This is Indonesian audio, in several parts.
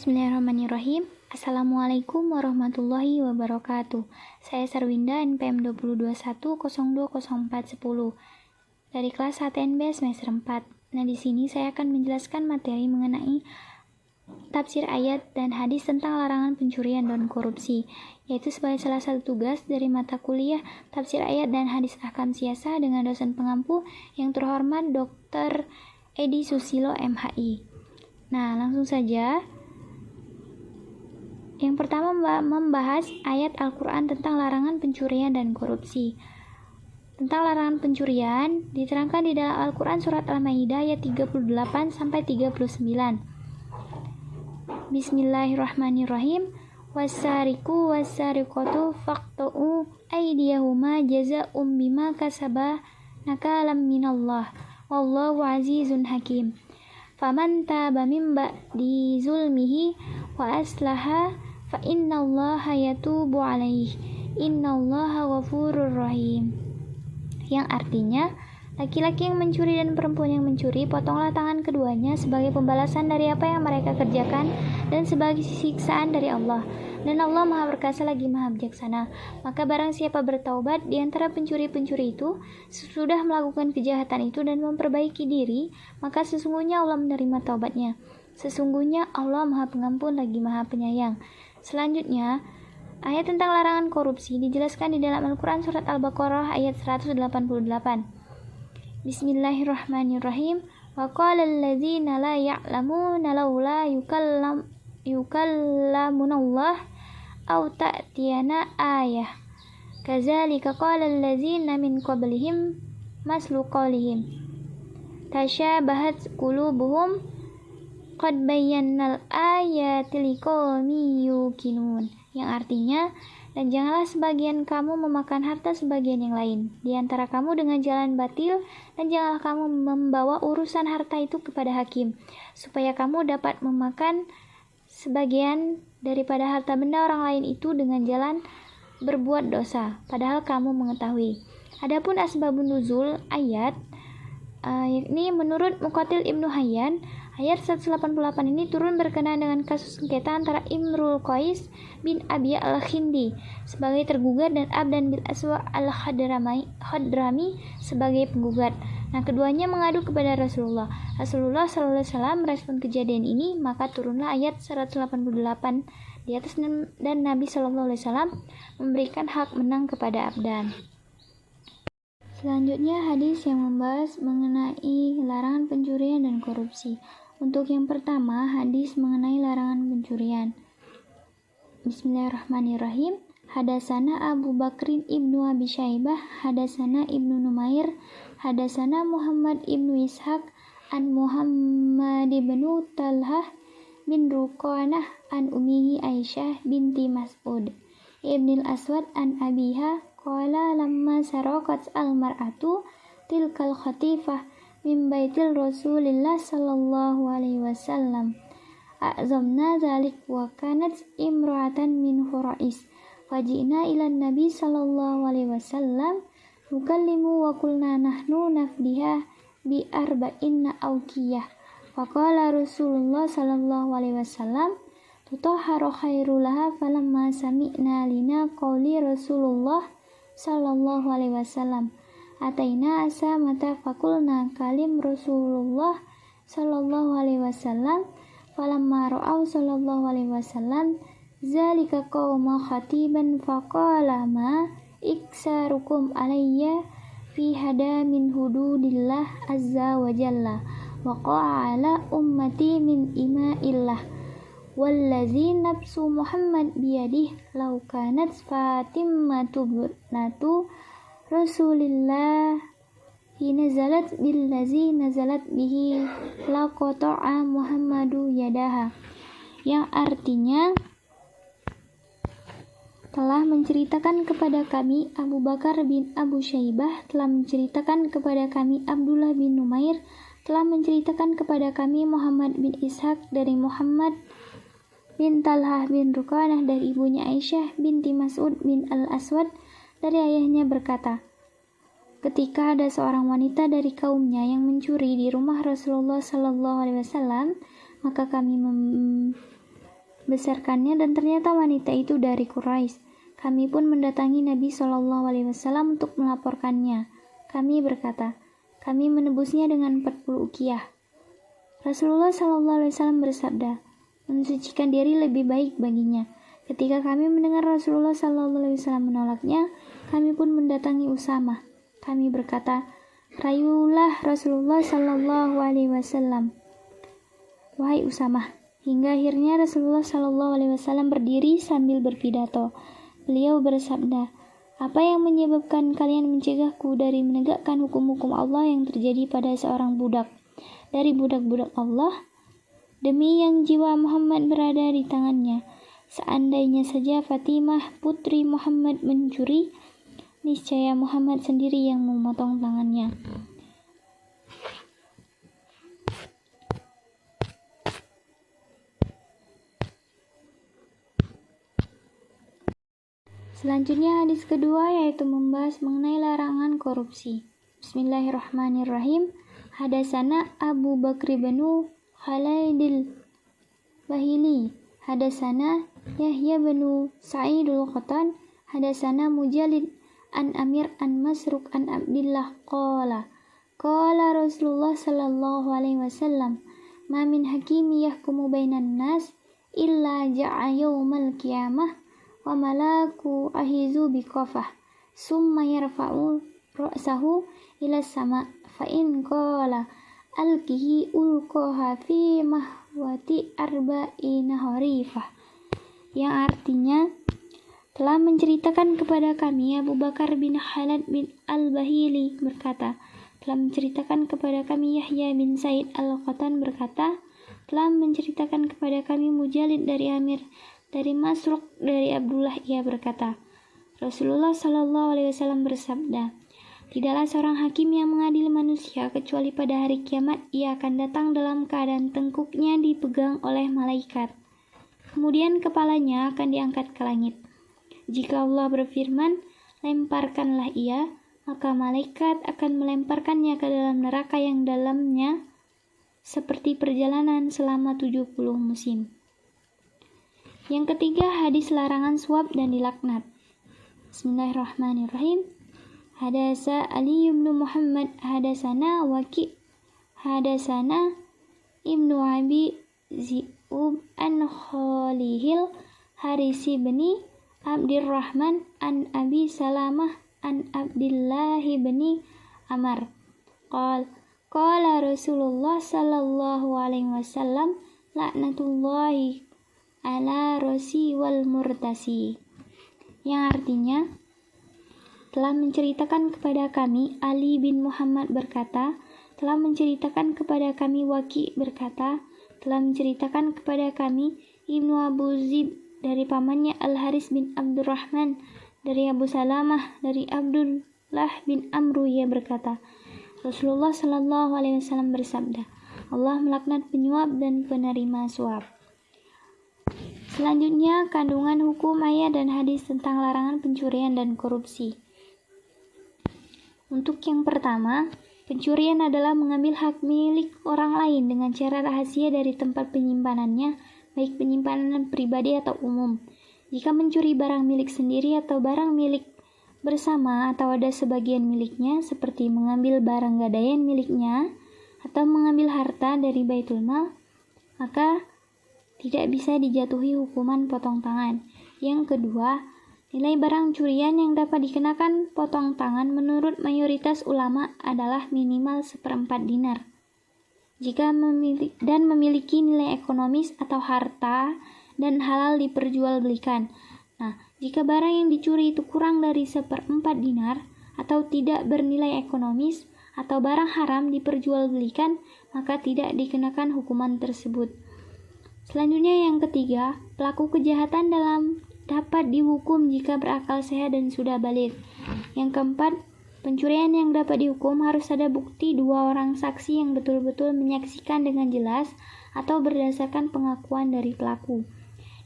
Bismillahirrahmanirrahim. Assalamualaikum warahmatullahi wabarakatuh. Saya Sarwinda, NPM 2021020410 dari kelas HTNB semester 4. Nah, di sini saya akan menjelaskan materi mengenai tafsir ayat dan hadis tentang larangan pencurian dan korupsi, yaitu sebagai salah satu tugas dari mata kuliah tafsir ayat dan hadis ahkam siasah dengan dosen pengampu yang terhormat Dr. Edi Susilo MHI. Nah, langsung saja. Yang pertama membahas ayat Al-Quran tentang larangan pencurian dan korupsi. Tentang larangan pencurian diterangkan di dalam Al-Quran surat Al-Maidah ayat 38-39. Bismillahirrahmanirrahim. Wassariqu wassariqatu faqta'u aydiyahuma jazaa'um bima kasaba nakalam minallah wallahu azizun hakim. Faman taba min ba'di zulmihi wa aslaha fa innallaha yatubu alaihi innallaha ghafurur rahim. Yang artinya, laki-laki yang mencuri dan perempuan yang mencuri, potonglah tangan keduanya sebagai pembalasan dari apa yang mereka kerjakan dan sebagai siksaan dari Allah. Dan Allah Maha Perkasa lagi Maha Bijaksana. Maka barang siapa bertaubat di antara pencuri-pencuri itu, sesudah melakukan kejahatan itu dan memperbaiki diri, maka sesungguhnya Allah menerima taubatnya. Sesungguhnya Allah Maha Pengampun lagi Maha Penyayang. Selanjutnya, ayat tentang larangan korupsi dijelaskan di dalam Al-Quran surat Al-Baqarah ayat 188. Bismillahirrahmanirrahim. Wa qala alladzina la ya'lamuna laula yukallamunallah aw ta'tiyana ayah. Kadzalika qala alladzina min qablihim maslu qawlihim tasyabahat qulubuhum qad bayyannal ayati liqaumin yuqinun. Yang artinya, dan janganlah sebagian kamu memakan harta sebagian yang lain di antara kamu dengan jalan batil, dan janganlah kamu membawa urusan harta itu kepada hakim, supaya kamu dapat memakan sebagian daripada harta benda orang lain itu dengan jalan berbuat dosa, padahal kamu mengetahui. Adapun asbabun nuzul ayat, yakni menurut Muqatil Ibnu Hayyan, ayat 188 ini turun berkenaan dengan kasus sengketa antara Imrul Qais bin Abi al-Khindi sebagai tergugat dan Abdan bin Aswa al-Hadrami sebagai penggugat. Nah, keduanya mengadu kepada Rasulullah. Rasulullah SAW merespon kejadian ini, maka turunlah ayat 188 di atas dan Nabi SAW memberikan hak menang kepada Abdan. Selanjutnya hadis yang membahas mengenai larangan pencurian dan korupsi. Untuk yang pertama, hadis mengenai larangan pencurian. Bismillahirrahmanirrahim. Hadasana Abu Bakrin ibnu Abi Syaibah, hadasana ibnu Numair, hadasana Muhammad ibnu Ishaq, an Muhammad ibnu Talhah bin Ruqanah, an umihi Aisyah binti Mas'ud ibnil Aswad, an abiha qala lamma saraqat al-mar'atu tilkal khatifah min baitil Rasulillah sallallahu alaihi wasallam a'zamna dzalik wa kanat imra'atan min Quraish faji'na ila nabi sallallahu alaihi wasallam nukallimu wa qulna nahnu nafdiha bi arba'inna awqiyah faqala Rasulullah sallallahu alaihi wasallam tutahharu khairulaha falamma sami'na lina qawli Rasulullah sallallahu alaihi wasallam ataina asamata fakulna kalim Rasulullah sallallahu alaihi wasallam falamma ra'au sallallahu alaihi wasallam zalika qauma khatiban faqala ma iksarukum alayya fi hada min hududillah azza wa jalla wa qa'ala ummati min ima'illah wallazi nafsu Muhammad biyadih law kanat Fatimatu bintu Rasulillah nazalat billazi nazalat bihi laqata'a Muhammadu yadaha. Yang artinya, telah menceritakan kepada kami Abu Bakar bin Abu Syaibah, telah menceritakan kepada kami Abdullah bin Numair, telah menceritakan kepada kami Muhammad bin Ishaq dari Muhammad bin Talhah bin Ruqanah dari ibunya Aisyah binti Mas'ud bin al-Aswad dari ayahnya berkata, ketika ada seorang wanita dari kaumnya yang mencuri di rumah Rasulullah sallallahu alaihi wasallam, maka kami besarkannya dan ternyata wanita itu dari Quraisy. Kami pun mendatangi Nabi SAW untuk melaporkannya. Kami berkata, kami menebusnya dengan 40 uqiyah. Rasulullah SAW bersabda, mensucikan diri lebih baik baginya. Ketika kami mendengar Rasulullah SAW menolaknya, kami pun mendatangi Usamah. Kami berkata, rayulah Rasulullah SAW, wahai Usamah. Hingga akhirnya Rasulullah SAW berdiri sambil berpidato. Beliau bersabda, apa yang menyebabkan kalian mencegahku dari menegakkan hukum-hukum Allah yang terjadi pada seorang budak dari budak-budak Allah? Demi yang jiwa Muhammad berada di tangannya, seandainya saja Fatimah putri Muhammad mencuri, niscaya Muhammad sendiri yang memotong tangannya. Selanjutnya hadis kedua yaitu membahas mengenai larangan korupsi. Bismillahirrahmanirrahim. Hadasana Abu Bakr bin Khalaidil Bahili. Hadasana Yahya bin Sa'idul Qatan. Hadasana Mujalid an Amir an Masruq an Abdillah qala Rasulullah sallallahu alaihi wasallam, ma min hakimi yahkumu bainan nas illa ja'a yawmal qiyamah wa malaku ahizu biqafah summa yarfa'u ra'sahu ila sama fa in qala alkihi ulqaha fi mahwati arba'ina harifah, yang artinya telah menceritakan kepada kami Abu Bakar bin Khalid bin Al-Bahili berkata, telah menceritakan kepada kami Yahya bin Sa'id Al-Qatan berkata, telah menceritakan kepada kami Mujalid dari Amir dari Masruq dari Abdullah, ia berkata, Rasulullah SAW bersabda, tidaklah seorang hakim yang mengadili manusia kecuali pada hari kiamat ia akan datang dalam keadaan tengkuknya dipegang oleh malaikat. Kemudian kepalanya akan diangkat ke langit. Jika Allah berfirman, lemparkanlah ia, maka malaikat akan melemparkannya ke dalam neraka yang dalamnya seperti perjalanan selama 70 musim. Yang ketiga, hadis larangan suap dan dilaknat. Bismillahirrahmanirrahim. Hadasa Ali bin Muhammad hadasana Waki hadasana Ibnu Abi Zi'ub an Khalihil Harisi bin Abdurrahman an Abi Salamah an Abdillah bin Amr qala Rasulullah sallallahu alaihi wasallam laknatullahi ala rosi wal murtasi, yang artinya telah menceritakan kepada kami Ali bin Muhammad berkata, telah menceritakan kepada kami Waki berkata, telah menceritakan kepada kami Ibnu Abu Zib dari pamannya Al-Haris bin Abdurrahman dari Abu Salamah dari Abdullah bin Amru, ia berkata, Rasulullah sallallahu alaihi wasallam bersabda, Allah melaknat penyuap dan penerima suap. Selanjutnya, kandungan hukum ayat dan hadis tentang larangan pencurian dan korupsi. Untuk yang pertama, pencurian adalah mengambil hak milik orang lain dengan cara rahasia dari tempat penyimpanannya, baik penyimpanan pribadi atau umum. Jika mencuri barang milik sendiri atau barang milik bersama atau ada sebagian miliknya, seperti mengambil barang gadaian miliknya atau mengambil harta dari baitul mal, maka tidak bisa dijatuhi hukuman potong tangan. Yang kedua, nilai barang curian yang dapat dikenakan potong tangan menurut mayoritas ulama adalah minimal 1/4 dinar. Jika memiliki nilai ekonomis atau harta dan halal diperjualbelikan. Nah, jika barang yang dicuri itu kurang dari 1/4 dinar atau tidak bernilai ekonomis atau barang haram diperjualbelikan, maka tidak dikenakan hukuman tersebut. Selanjutnya yang ketiga, pelaku kejahatan dapat dihukum jika berakal sehat dan sudah balik. Yang keempat, pencurian yang dapat dihukum harus ada bukti 2 orang saksi yang betul-betul menyaksikan dengan jelas atau berdasarkan pengakuan dari pelaku.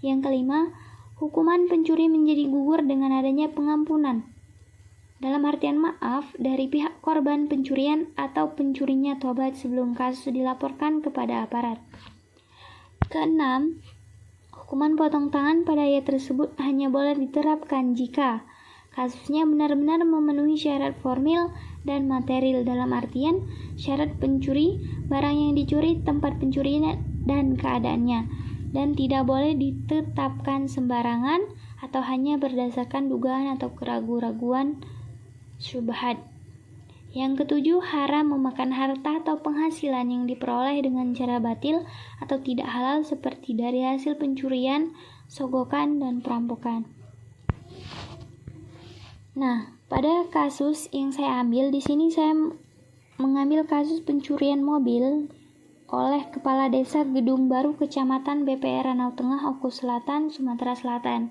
Yang kelima, hukuman pencuri menjadi gugur dengan adanya pengampunan, dalam artian maaf, dari pihak korban pencurian atau pencurinya tobat sebelum kasus dilaporkan kepada aparat. Keenam, Hukuman potong tangan pada ayat tersebut hanya boleh diterapkan jika kasusnya benar-benar memenuhi syarat formil dan material, dalam artian syarat pencuri, barang yang dicuri, tempat pencurian, dan keadaannya, dan tidak boleh ditetapkan sembarangan atau hanya berdasarkan dugaan atau keraguan-raguan syubhat. Yang ketujuh, haram memakan harta atau penghasilan yang diperoleh dengan cara batil atau tidak halal seperti dari hasil pencurian, sogokan, dan perampokan. Nah, pada kasus yang saya ambil di sini, saya mengambil kasus pencurian mobil oleh Kepala Desa Gedung Baru, Kecamatan BPR Ranau Tengah, Oku Selatan, Sumatera Selatan.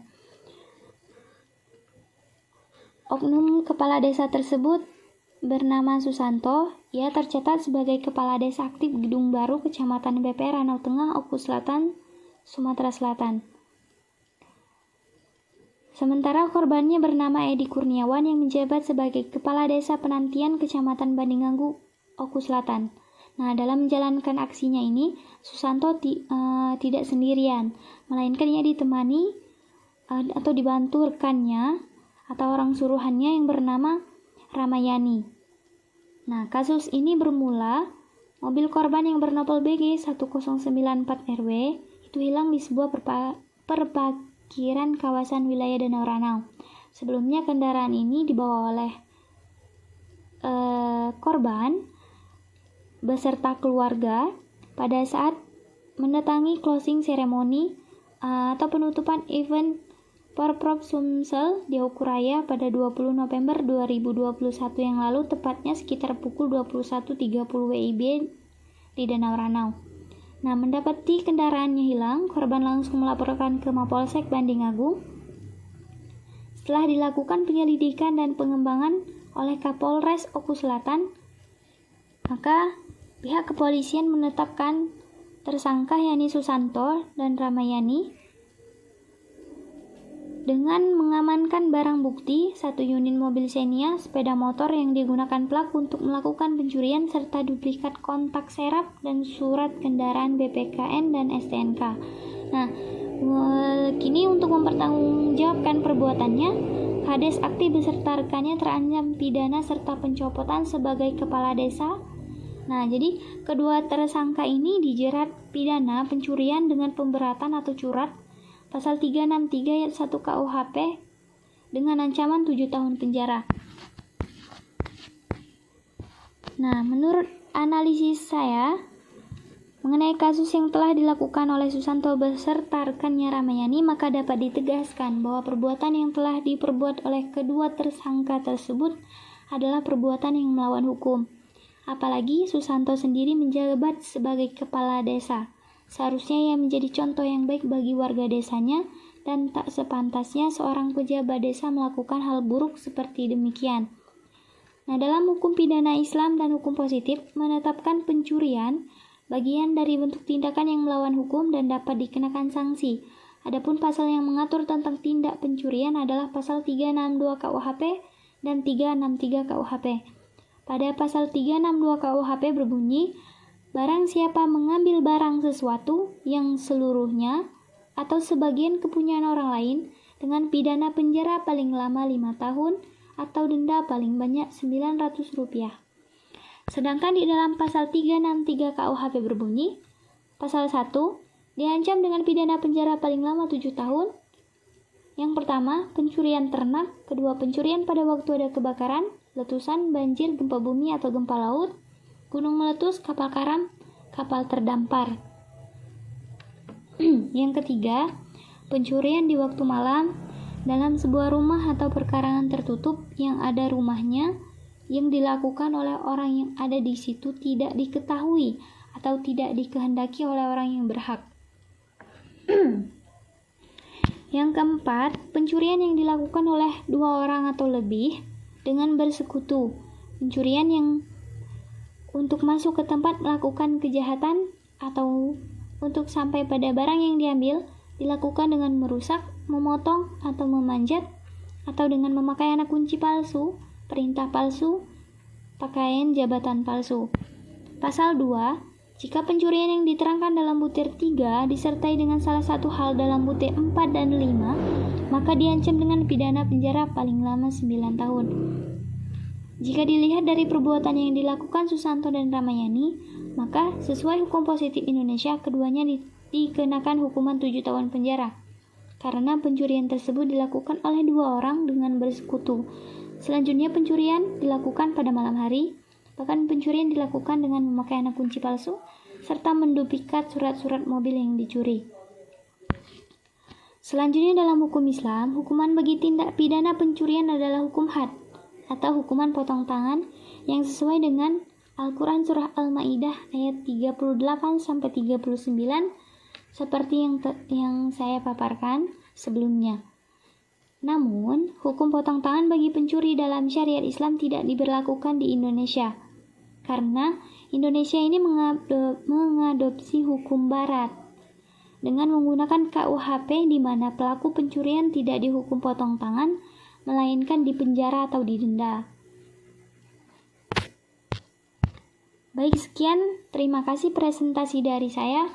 Oknum kepala desa tersebut bernama Susanto. Ia tercatat sebagai Kepala Desa aktif Gedung Baru, Kecamatan BPR Ranau Tengah, Oku Selatan, Sumatera Selatan. Sementara korbannya bernama Edi Kurniawan yang menjabat sebagai Kepala Desa Penantian, Kecamatan Bandinganggu, Oku Selatan. Nah, dalam menjalankan aksinya ini, Susanto tidak sendirian, melainkan ia ditemani atau dibantu rekannya atau orang suruhannya yang bernama Ramayani. Nah, kasus ini bermula mobil korban yang bernopol BG 1094 RW itu hilang di sebuah perparkiran kawasan wilayah Danau Ranau. Sebelumnya kendaraan ini dibawa oleh korban beserta keluarga pada saat mendatangi closing ceremony atau penutupan event Porprov Sumsel di Okuraya pada 20 November 2021 yang lalu, tepatnya sekitar pukul 21.30 WIB di Danau Ranau. Nah, mendapati kendaraannya hilang, korban langsung melaporkan ke Mapolsek Bandingagung. Setelah dilakukan penyelidikan dan pengembangan oleh Kapolres Oku Selatan, maka pihak kepolisian menetapkan tersangka yakni Susanto dan Ramayani dengan mengamankan barang bukti 1 unit mobil Xenia, sepeda motor yang digunakan pelaku untuk melakukan pencurian, serta duplikat kontak serap dan surat kendaraan BPKN dan STNK. Nah, kini untuk mempertanggungjawabkan perbuatannya, Kades aktif beserta rekannya terancam pidana serta pencopotan sebagai kepala desa. Nah, jadi kedua tersangka ini dijerat pidana pencurian dengan pemberatan atau curat Pasal 363 ayat 1 KUHP dengan ancaman 7 tahun penjara. Nah, menurut analisis saya mengenai kasus yang telah dilakukan oleh Susanto beserta rekannya Ramayani, maka dapat ditegaskan bahwa perbuatan yang telah diperbuat oleh kedua tersangka tersebut adalah perbuatan yang melawan hukum. Apalagi Susanto sendiri menjabat sebagai kepala desa. Seharusnya ia menjadi contoh yang baik bagi warga desanya, dan tak sepantasnya seorang pejabat desa melakukan hal buruk seperti demikian. Nah, dalam hukum pidana Islam dan hukum positif, menetapkan pencurian bagian dari bentuk tindakan yang melawan hukum dan dapat dikenakan sanksi. Adapun pasal yang mengatur tentang tindak pencurian adalah pasal 362 KUHP dan 363 KUHP. Pada pasal 362 KUHP berbunyi, barang siapa mengambil barang sesuatu yang seluruhnya atau sebagian kepunyaan orang lain dengan pidana penjara paling lama 5 tahun atau denda paling banyak Rp900. Sedangkan di dalam pasal 363 KUHP berbunyi, pasal 1 diancam dengan pidana penjara paling lama 7 tahun. Yang pertama, pencurian ternak. Kedua, pencurian pada waktu ada kebakaran, letusan, banjir, gempa bumi atau gempa laut, gunung meletus, kapal karam, kapal terdampar. Yang ketiga, pencurian di waktu malam dalam sebuah rumah atau perkarangan tertutup yang ada rumahnya yang dilakukan oleh orang yang ada di situ tidak diketahui atau tidak dikehendaki oleh orang yang berhak. Yang keempat, pencurian yang dilakukan oleh 2 orang atau lebih dengan bersekutu. Pencurian yang untuk masuk ke tempat melakukan kejahatan atau untuk sampai pada barang yang diambil dilakukan dengan merusak, memotong, atau memanjat, atau dengan memakai anak kunci palsu, perintah palsu, pakaian jabatan palsu. Pasal 2 Jika pencurian yang diterangkan dalam butir 3 disertai dengan salah satu hal dalam butir 4 dan 5, maka diancam dengan pidana penjara paling lama 9 tahun. Jika dilihat dari perbuatan yang dilakukan Susanto dan Ramayani, maka sesuai hukum positif Indonesia, keduanya dikenakan hukuman 7 tahun penjara. Karena pencurian tersebut dilakukan oleh 2 orang dengan bersekutu. Selanjutnya pencurian dilakukan pada malam hari, bahkan pencurian dilakukan dengan memakai anak kunci palsu, serta menduplikat surat-surat mobil yang dicuri. Selanjutnya dalam hukum Islam, hukuman bagi tindak pidana pencurian adalah hukum had, atau hukuman potong tangan yang sesuai dengan Al-Quran Surah Al-Ma'idah ayat 38-39 seperti yang saya paparkan sebelumnya. Namun, hukum potong tangan bagi pencuri dalam syariat Islam tidak diberlakukan di Indonesia, karena Indonesia ini mengadopsi hukum Barat dengan menggunakan KUHP di mana pelaku pencurian tidak dihukum potong tangan, melainkan dipenjara atau didenda. Baik, sekian. Terima kasih presentasi dari saya.